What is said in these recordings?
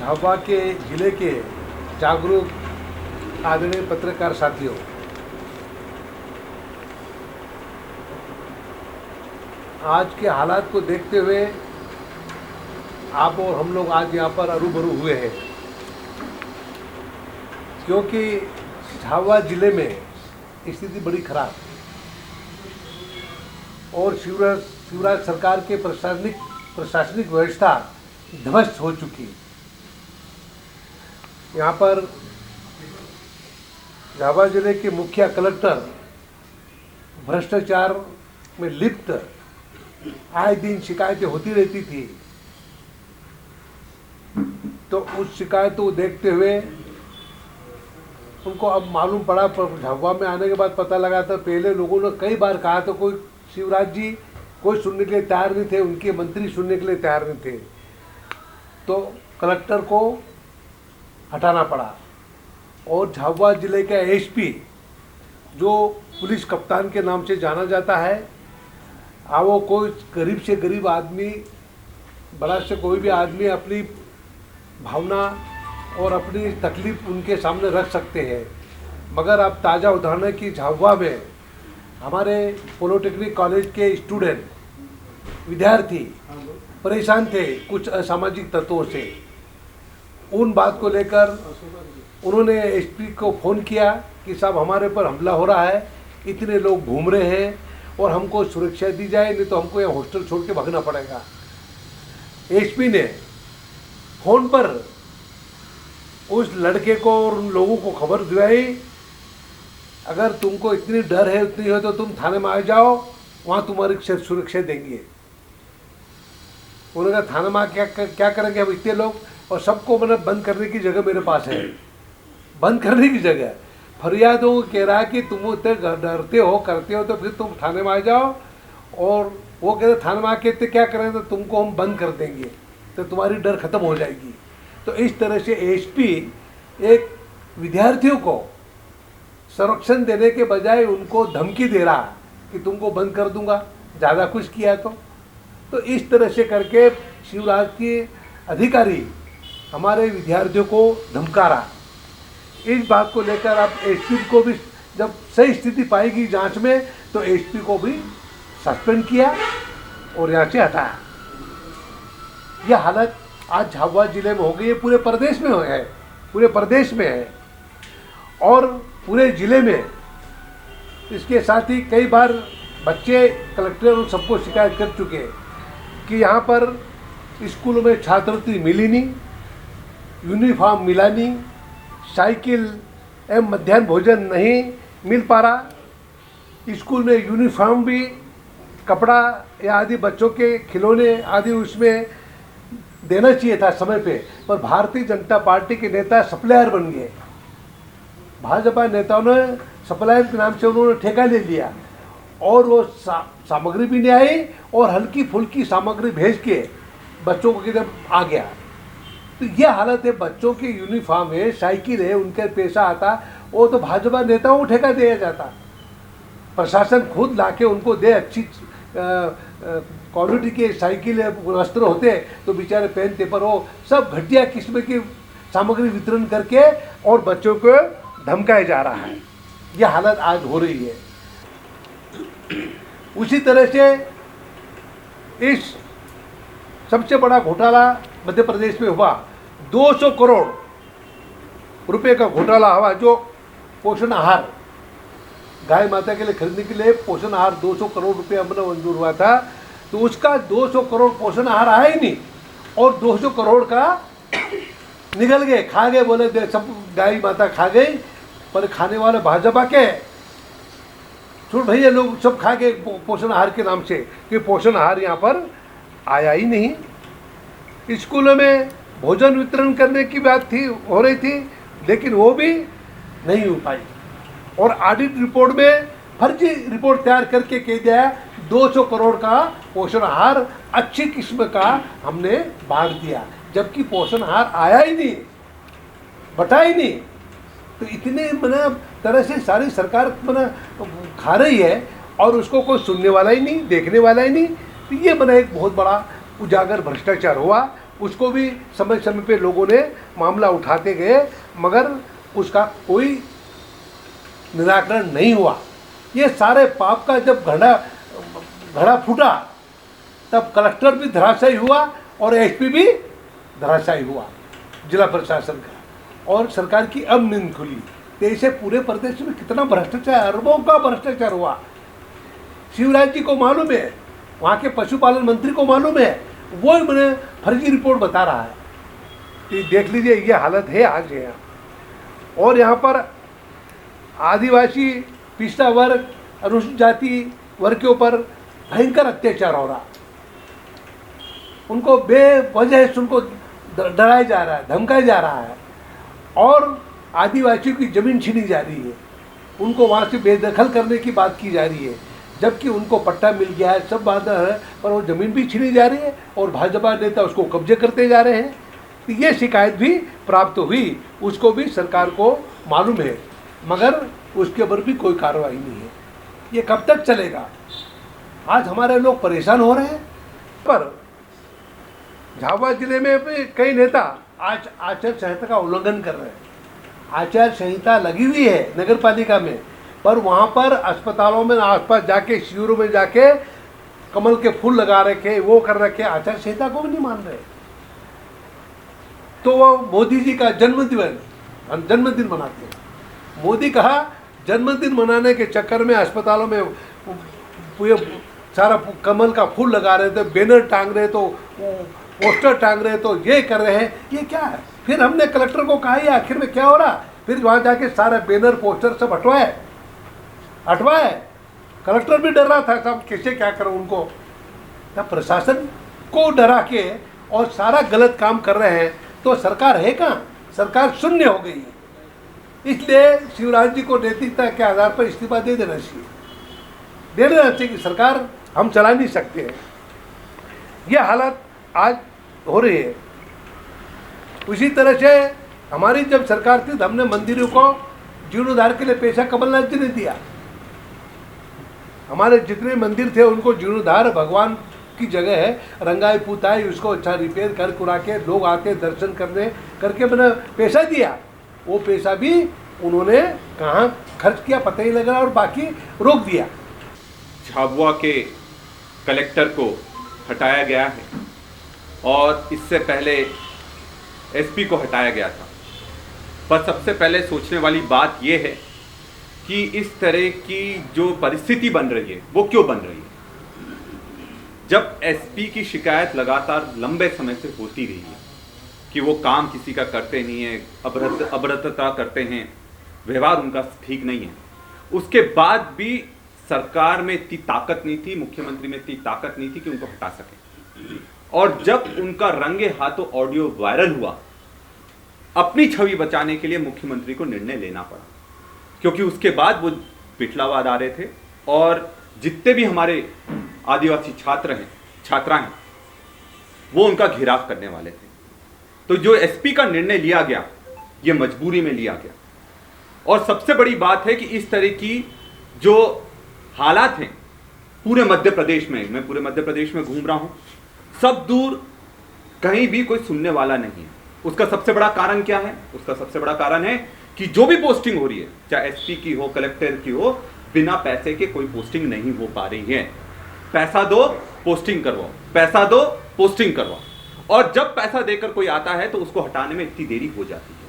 झाबुआ के जिले के जागरूक आदरणीय पत्रकार साथियों, आज के हालात को देखते हुए आप और हम लोग आज यहाँ पर रूबरू हुए हैं, क्योंकि झाबुआ जिले में स्थिति बड़ी खराब और शिवराज सरकार के प्रशासनिक व्यवस्था ध्वस्त हो चुकी। यहाँ पर झाबुआ जिले के मुखिया कलेक्टर भ्रष्टाचार में लिप्त आए दिन शिकायतें होती रहती थी, तो उस शिकायतों को देखते हुए उनको अब मालूम पड़ा। पर झाबुआ में आने के बाद पता लगा था, पहले लोगों ने कई बार कहा तो कोई शिवराज जी कोई सुनने के लिए तैयार नहीं थे, उनके मंत्री सुनने के लिए तैयार नहीं थे, तो कलेक्टर को हटाना पड़ा। और झाबुआ जिले का एसपी जो पुलिस कप्तान के नाम से जाना जाता है, वो कोई गरीब से गरीब आदमी, बड़ा से कोई भी आदमी अपनी भावना और अपनी तकलीफ उनके सामने रख सकते हैं। मगर अब ताज़ा उदाहरण है कि झाबुआ में हमारे पॉलिटेक्निक कॉलेज के स्टूडेंट विद्यार्थी परेशान थे कुछ असामाजिक तत्वों से। उन बात को लेकर उन्होंने एसपी को फ़ोन किया कि साहब हमारे पर हमला हो रहा है, इतने लोग घूम रहे हैं और हमको सुरक्षा दी जाए, नहीं तो हमको यहाँ हॉस्टल छोड़ के भागना पड़ेगा। एसपी ने फ़ोन पर उस लड़के को और उन लोगों को खबर दिलाई, अगर तुमको इतनी डर है उतनी हो तो तुम थाने में आ जाओ, वहाँ तुम्हारी सुरक्षा देंगे। उन्होंने कहा थाने में क्या करेंगे हम इतने लोग, और सबको मैंने बंद करने की जगह मेरे पास है, बंद करने की जगह। फरियादों को कह रहा है कि तुम उतने डरते हो करते हो तो फिर तुम थाने में आ जाओ, और वो कहते थाने में आके इतने क्या करेंगे तो तुमको हम बंद कर देंगे, तो तुम्हारी डर खत्म हो जाएगी। तो इस तरह से एसपी एक विद्यार्थियों को संरक्षण देने के बजाय उनको धमकी दे रहा कि तुमको बंद कर दूंगा ज़्यादा कुछ किया तो इस तरह से करके शिवराज के अधिकारी हमारे विद्यार्थियों को धमका रहा। इस बात को लेकर अब एसपी को भी जब सही स्थिति पाएगी जांच में तो एसपी को भी सस्पेंड किया और यहाँ से हटाया। यह हालत आज झाबुआ जिले में हो गई है, पूरे प्रदेश में है, पूरे प्रदेश में है और पूरे जिले में। इसके साथ ही कई बार बच्चे कलेक्टर और सबको शिकायत कर चुके हैं कि यहाँ पर स्कूलों में छात्रवृत्ति मिली नहीं, यूनिफॉर्म मिला नहीं, साइकिल एवं मध्याह्न भोजन नहीं मिल पा रहा। स्कूल में यूनिफॉर्म भी, कपड़ा या आदि बच्चों के खिलौने आदि उसमें देना चाहिए था समय पे, पर भारतीय जनता पार्टी के नेता सप्लायर बन गए। भाजपा नेताओं ने सप्लायर के नाम से उन्होंने ठेका ले लिया और वो सामग्री भी नहीं आई और हल्की फुल्की सामग्री भेज के बच्चों को किधर आ गया। तो यह हालत है, बच्चों के यूनिफॉर्म है, साइकिल है, उनके पैसा आता, वो तो भाजपा नेताओं को ठेका दिया जाता। प्रशासन खुद लाके उनको दे, अच्छी क्वालिटी के साइकिल वस्त्र होते तो बेचारे पहनते, पर वो सब घटिया किस्म की सामग्री वितरण करके और बच्चों को धमकाया जा रहा है। यह हालत आज हो रही है। उसी तरह से इस सबसे बड़ा घोटाला मध्य प्रदेश में हुआ, 200 करोड़ रुपए का घोटाला हुआ, जो पोषण आहार गाय माता के लिए खरीदने के लिए पोषण आहार 200 करोड़ रुपए हमने मंजूर हुआ था, तो उसका 200 करोड़ पोषण आहार आया ही नहीं और 200 करोड़ का निकल गए, खा गए, बोले सब गाय माता खा गई, पर खाने वाले भाजपा के छोड़ भैया लोग सब खा गए पोषण आहार के नाम से, कि पोषण आहार यहाँ पर आया ही नहीं। स्कूलों में भोजन वितरण करने की बात थी, हो रही थी, लेकिन वो भी नहीं हो पाई और ऑडिट रिपोर्ट में फर्जी रिपोर्ट तैयार करके कह दिया 200 करोड़ का पोषण आहार अच्छी किस्म का हमने बांट दिया, जबकि पोषण आहार आया ही नहीं, बटा ही नहीं। तो इतने तरह से सारी सरकार खा रही है और उसको कोई सुनने वाला ही नहीं, देखने वाला ही नहीं। तो ये एक बहुत बड़ा उजागर भ्रष्टाचार हुआ। उसको भी समय समय पे लोगों ने मामला उठाते गए, मगर उसका कोई निराकरण नहीं हुआ। ये सारे पाप का जब घड़ा फूटा तब कलेक्टर भी धराशायी हुआ और एसपी भी धराशायी हुआ जिला प्रशासन का, और सरकार की अब नींद खुली। तो इसे पूरे प्रदेश में कितना भ्रष्टाचार, अरबों का भ्रष्टाचार हुआ। शिवराज जी को मालूम है, वहाँ के पशुपालन मंत्री को मालूम है, वो मैंने फर्जी रिपोर्ट बता रहा है। तो देख लीजिए ये हालत है आज यहाँ। और यहाँ पर आदिवासी, पिछड़ा वर्ग, अनुसूचित जाति वर्ग के ऊपर भयंकर अत्याचार हो रहा। उनको बेवजह से उनको डराया जा रहा है, धमकाया जा रहा है, और आदिवासियों की ज़मीन छीनी जा रही है। उनको वहाँ से बेदखल करने की बात की जा रही है, जबकि उनको पट्टा मिल गया है, सब बात है, पर वो ज़मीन भी छीनी जा रही है और भाजपा नेता उसको कब्जे करते जा रहे हैं। तो ये शिकायत भी प्राप्त हुई, उसको भी सरकार को मालूम है, मगर उसके ऊपर भी कोई कार्रवाई नहीं है। ये कब तक चलेगा? आज हमारे लोग परेशान हो रहे हैं। पर झाबुआ जिले में भी कई नेता आज आचार संहिता का उल्लंघन कर रहे हैं। आचार संहिता लगी हुई है नगर पालिका में, पर वहाँ पर अस्पतालों में आसपास जाके, शिविरों में जाके कमल के फूल लगा रखे, वो कर रखे, आचार संहिता को भी नहीं मान रहे। तो वो मोदी जी का जन्मदिन मनाते हैं। मोदी कहा जन्मदिन मनाने के चक्कर में अस्पतालों में पूरे सारा कमल का फूल लगा रहे थे, बैनर टांग रहे, तो पोस्टर टांग रहे, तो ये कर रहे हैं। ये क्या है? फिर हमने कलेक्टर को कहा ये आखिर में क्या हो रहा? फिर वहाँ जाके सारे बैनर पोस्टर सब हटवाए। कलेक्टर भी डर रहा था, सब कैसे क्या करो उनको। तब प्रशासन को डरा के और सारा गलत काम कर रहे हैं, तो सरकार है कहाँ? सरकार शून्य हो गई। इसलिए शिवराज जी को नैतिकता के आधार पर इस्तीफा दे देना चाहिए कि सरकार हम चला नहीं सकते हैं। यह हालत आज हो रही है। उसी तरह से हमारी जब सरकार थी तो हमने मंदिरों को जीर्णोद्धार के लिए पैसा कमलनाथ जी ने दिया। हमारे जितने मंदिर थे उनको जीर्णोद्धार, भगवान की जगह है, रंगाई पुताई, उसको अच्छा रिपेयर कर कुरा के लोग आते दर्शन करने करके मैंने पैसा दिया। वो पैसा भी उन्होंने कहाँ खर्च किया पता ही लग रहा, और बाकी रोक दिया। झाबुआ के कलेक्टर को हटाया गया है और इससे पहले एसपी को हटाया गया था। पर सबसे पहले सोचने वाली बात यह है कि इस तरह की जो परिस्थिति बन रही है वो क्यों बन रही है। जब एसपी की शिकायत लगातार लंबे समय से होती रही है कि वो काम किसी का करते नहीं है, अभद्रता करते हैं, व्यवहार उनका ठीक नहीं है, उसके बाद भी सरकार में इतनी ताकत नहीं थी, मुख्यमंत्री में इतनी ताकत नहीं थी कि उनको हटा सके। और जब उनका रंगे हाथों ऑडियो वायरल हुआ, अपनी छवि बचाने के लिए मुख्यमंत्री को निर्णय लेना पड़ा, क्योंकि उसके बाद वो पिछलावाद आ रहे थे और जितने भी हमारे आदिवासी छात्र हैं, छात्रा हैं, वो उनका घेराव करने वाले थे। तो जो एसपी का निर्णय लिया गया, ये मजबूरी में लिया गया। और सबसे बड़ी बात है कि इस तरह की जो हालात हैं पूरे मध्य प्रदेश में, मैं पूरे मध्य प्रदेश में घूम रहा हूं, सब दूर कहीं भी कोई सुनने वाला नहीं है। उसका सबसे बड़ा कारण क्या है? उसका सबसे बड़ा कारण है कि जो भी पोस्टिंग हो रही है, चाहे एसपी की हो, कलेक्टर की हो, बिना पैसे के कोई पोस्टिंग नहीं हो पा रही है। पैसा दो, पोस्टिंग करवाओ, पैसा दो, पोस्टिंग करवाओ। और जब पैसा देकर कोई आता है तो उसको हटाने में इतनी देरी हो जाती है।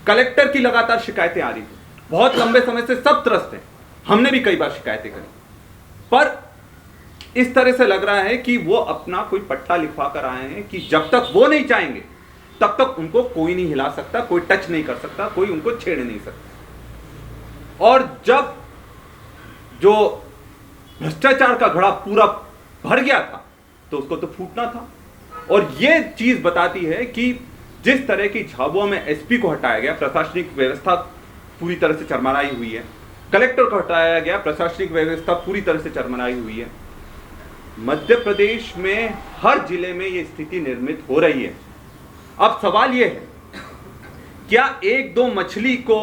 कलेक्टर की लगातार शिकायतें आ रही थी, बहुत लंबे समय से सब त्रस्त हैं, हमने भी कई बार शिकायतें करी, पर इस तरह से लग रहा है कि वो अपना कोई पट्टा लिखवा कर आए हैं कि जब तक वो नहीं चाहेंगे तब तक उनको कोई नहीं हिला सकता, कोई टच नहीं कर सकता, कोई उनको छेड़ नहीं सकता। और जब जो भ्रष्टाचार का घड़ा पूरा भर गया था तो उसको तो फूटना था। और ये चीज बताती है कि जिस तरह की झाबुआ में एसपी को हटाया गया, प्रशासनिक व्यवस्था पूरी तरह से चरमराई हुई है, कलेक्टर को हटाया गया, प्रशासनिक व्यवस्था पूरी तरह से चरमराई हुई है। मध्य प्रदेश में हर जिले में ये स्थिति निर्मित हो रही है। अब सवाल ये है, क्या एक दो मछली को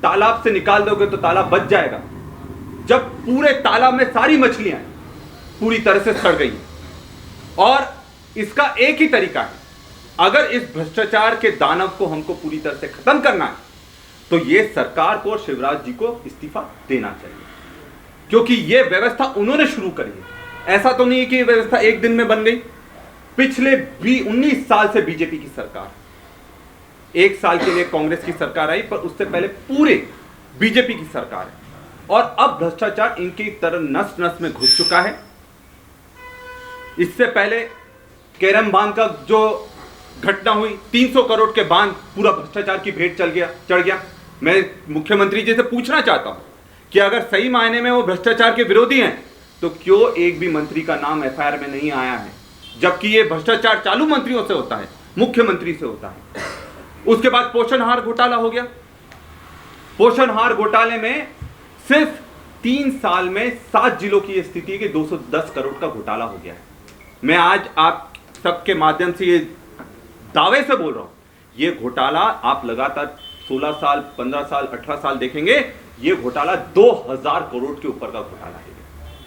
तालाब से निकाल दोगे तो तालाब बच जाएगा, जब पूरे तालाब में सारी मछलियां पूरी तरह से सड़ गई? और इसका एक ही तरीका है अगर इस भ्रष्टाचार के दानव को हमको पूरी तरह से खत्म करना है तो ये सरकार को और शिवराज जी को इस्तीफा देना चाहिए, क्योंकि ये व्यवस्था उन्होंने शुरू करी है। ऐसा तो नहीं है कि ये व्यवस्था एक दिन में बन गई। पिछले 19 साल से बीजेपी की सरकार, 1 साल के लिए कांग्रेस की सरकार आई, पर उससे पहले पूरे बीजेपी की सरकार है। और अब भ्रष्टाचार इनकी तरह नस नस में घुस चुका है। इससे पहले केरम बांध का जो घटना हुई, 300 करोड़ के बांध, पूरा भ्रष्टाचार की भेंट चढ़ गया। मैं मुख्यमंत्री जी से पूछना चाहता हूं कि अगर सही मायने में वो भ्रष्टाचार के विरोधी हैं तो क्यों एक भी मंत्री का नाम एफआईआर में नहीं आया है, जबकि ये भ्रष्टाचार चालू मंत्रियों से होता है, मुख्यमंत्री से होता है। उसके बाद पोषण आहार घोटाला हो गया। पोषण आहार घोटाले में सिर्फ 3 साल में 7 जिलों की स्थिति है कि 210 करोड़ का घोटाला हो गया है। मैं आज आप सबके माध्यम से ये दावे से बोल रहा हूं, ये घोटाला आप लगातार 16 साल, 15 साल, 18 साल देखेंगे, ये घोटाला 2000 करोड़ के ऊपर का घोटाला है।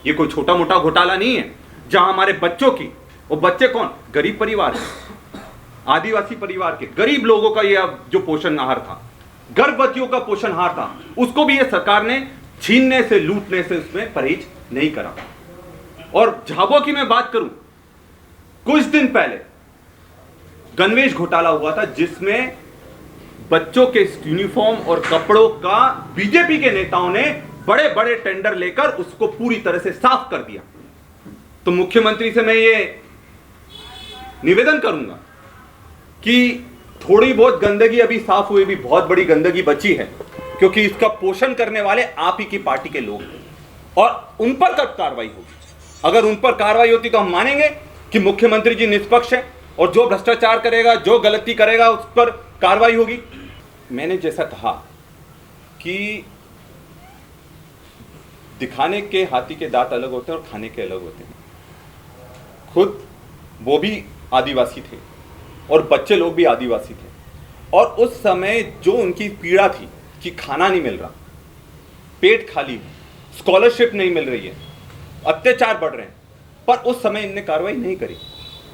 ये कोई छोटा मोटा घोटाला नहीं है, जहां हमारे बच्चों की, वो बच्चे कौन, गरीब परिवार के, आदिवासी परिवार के गरीब लोगों का ये जो पोषण आहार था, गर्भवतियों का पोषण आहार था, उसको भी ये सरकार ने छीनने से, लूटने से उसमें परहेज नहीं करा। और झाबुआ की मैं बात करूं, कुछ दिन पहले गणवेश घोटाला हुआ था, जिसमें बच्चों के यूनिफॉर्म और कपड़ों का बीजेपी के नेताओं ने बड़े बड़े टेंडर लेकर उसको पूरी तरह से साफ कर दिया। तो मुख्यमंत्री से मैं ये निवेदन करूंगा कि थोड़ी बहुत गंदगी अभी साफ हुई, भी बहुत बड़ी गंदगी बची है, क्योंकि इसका पोषण करने वाले आप ही की पार्टी के लोग हैं और उन पर कब कार्रवाई होगी। अगर उन पर कार्रवाई होती तो हम मानेंगे कि मुख्यमंत्री जी निष्पक्ष है और जो भ्रष्टाचार करेगा, जो गलती करेगा, उस पर कार्रवाई होगी। मैंने जैसा कहा कि दिखाने के हाथी के दांत अलग होते हैं और खाने के अलग होते हैं। खुद वो भी आदिवासी थे और बच्चे लोग भी आदिवासी थे, और उस समय जो उनकी पीड़ा थी कि खाना नहीं मिल रहा, पेट खाली है, स्कॉलरशिप नहीं मिल रही है, अत्याचार बढ़ रहे हैं, पर उस समय इनने कार्रवाई नहीं करी।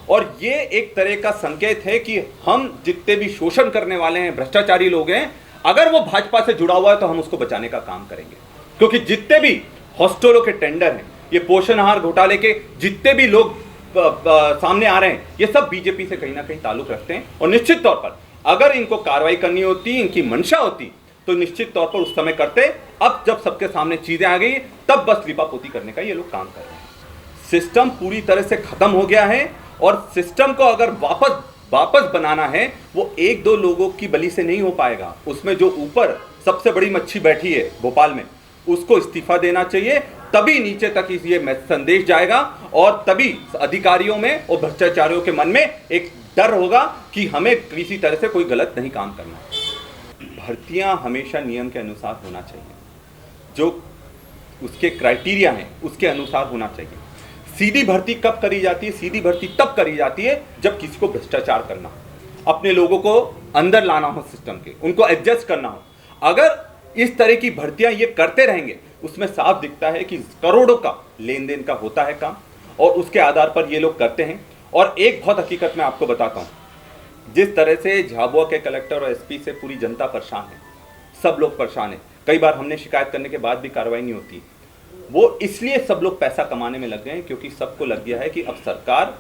और ये एक तरह का संकेत है कि हम जितने भी शोषण करने वाले हैं, भ्रष्टाचारी लोग हैं, अगर वो भाजपा से जुड़ा हुआ है तो हम उसको बचाने का काम करेंगे। क्योंकि जितने भी हॉस्टलों के टेंडर हैं, ये पोषण आहार घोटाले के जितने भी लोग सामने आ रहे हैं, ये सब बीजेपी से कहीं ना कहीं ताल्लुक रखते हैं। और निश्चित तौर पर अगर इनको कार्रवाई करनी होती, इनकी मंशा होती, तो निश्चित तौर पर उस समय करते। अब जब सबके सामने चीजें आ गई, तब बस लिपापोती करने का ये लोग काम कर रहे हैं। सिस्टम पूरी तरह से खत्म हो गया है, और सिस्टम को अगर वापस बनाना है, वो 1-2 लोगों की बली से नहीं हो पाएगा। उसमें जो ऊपर सबसे बड़ी मच्छी बैठी है भोपाल में, उसको इस्तीफा देना चाहिए, तभी नीचे तक ये संदेश जाएगा, और तभी अधिकारियों में और भ्रष्टाचारियों के मन में एक डर होगा कि हमें किसी तरह से कोई गलत नहीं काम करना है। भर्तियां हमेशा नियम के अनुसार होना चाहिए, जो उसके क्राइटेरिया हैं उसके अनुसार होना चाहिए। सीधी भर्ती कब करी जाती है? सीधी भर्ती तब करी जाती है जब किसी को भ्रष्टाचार करना हो, अपने लोगों को अंदर लाना हो सिस्टम के, उनको एडजस्ट करना हो। अगर इस तरह की भर्तियां ये करते रहेंगे, उसमें साफ दिखता है कि करोड़ों का लेन देन का होता है काम, और उसके आधार पर ये लोग करते हैं। और एक बहुत हकीकत मैं आपको बताता हूँ, जिस तरह से झाबुआ के कलेक्टर और एसपी से पूरी जनता परेशान है, सब लोग परेशान है, कई बार हमने शिकायत करने के बाद भी कार्रवाई नहीं होती, वो इसलिए सब लोग पैसा कमाने में लग गए हैं क्योंकि सबको लग गया है कि अब सरकार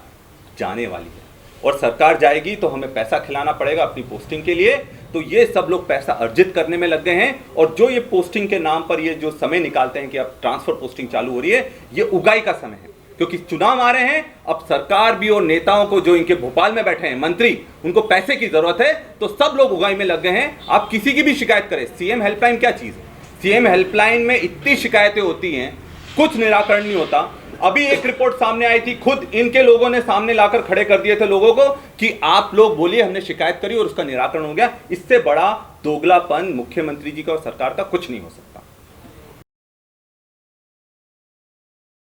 जाने वाली है, और सरकार जाएगी तो हमें पैसा खिलाना पड़ेगा अपनी पोस्टिंग के लिए। तो ये सब लोग पैसा अर्जित करने में लग गए हैं, और जो ये पोस्टिंग के नाम पर ये जो समय निकालते हैं कि अब ट्रांसफर पोस्टिंग चालू हो रही है, ये उगाई का समय है, क्योंकि चुनाव आ रहे हैं। अब सरकार भी और नेताओं को, जो इनके भोपाल में बैठे हैं मंत्री, उनको पैसे की जरूरत है, तो सब लोग उगाई में लग गए हैं। आप किसी की भी शिकायत करें, सीएम हेल्पलाइन क्या चीज़ है? सीएम हेल्पलाइन में इतनी शिकायतें होती हैं, कुछ निराकरण नहीं होता। अभी एक रिपोर्ट सामने आई थी, खुद इनके लोगों ने सामने लाकर खड़े कर दिए थे लोगों को कि आप लोग बोलिए, हमने शिकायत करी और उसका निराकरण हो गया। इससे बड़ा दोगलापन मुख्यमंत्री जी का और सरकार का कुछ नहीं हो सकता।